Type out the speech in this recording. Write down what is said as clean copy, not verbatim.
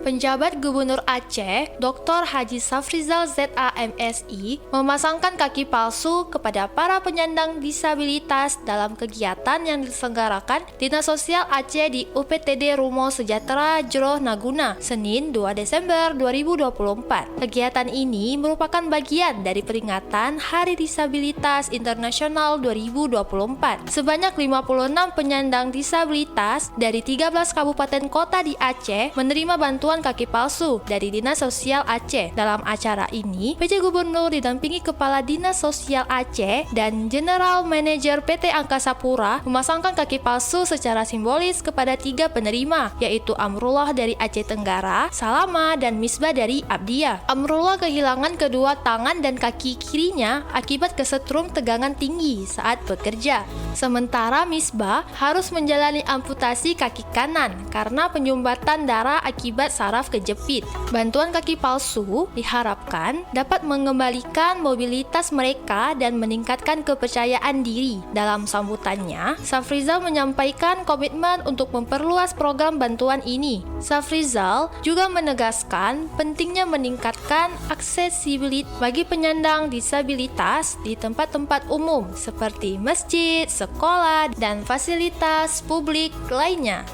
Penjabat Gubernur Aceh, Dr. Haji Safrizal ZAMSI, memasangkan kaki palsu kepada para penyandang disabilitas dalam kegiatan yang diselenggarakan Dinas Sosial Aceh di UPTD Rumo Sejahtera Jroh Naguna, Senin 2 Desember 2024. Kegiatan ini merupakan bagian dari peringatan Hari Disabilitas Internasional 2024. Sebanyak 56 penyandang disabilitas dari 13 kabupaten kota di Aceh menerima bantuan kaki palsu dari Dinas Sosial Aceh. Dalam acara ini, PJ Gubernur didampingi Kepala Dinas Sosial Aceh dan General Manager PT Angkasa Pura memasangkan kaki palsu secara simbolis kepada 3 penerima, yaitu Amrullah dari Aceh Tenggara, Salama, dan Misbah dari Abdiya. Amrullah kehilangan kedua tangan dan kaki kirinya akibat kesetrum tegangan tinggi saat bekerja. Sementara Misbah harus menjalani amputasi kaki kanan karena penyumbatan darah akibat saraf kejepit. Bantuan kaki palsu diharapkan dapat mengembalikan mobilitas mereka dan meningkatkan kepercayaan diri. Dalam sambutannya, Safrizal menyampaikan komitmen untuk memperluas program bantuan ini. Safrizal juga menegaskan pentingnya meningkatkan aksesibilitas bagi penyandang disabilitas di tempat-tempat umum seperti masjid, sekolah, dan fasilitas publik lainnya.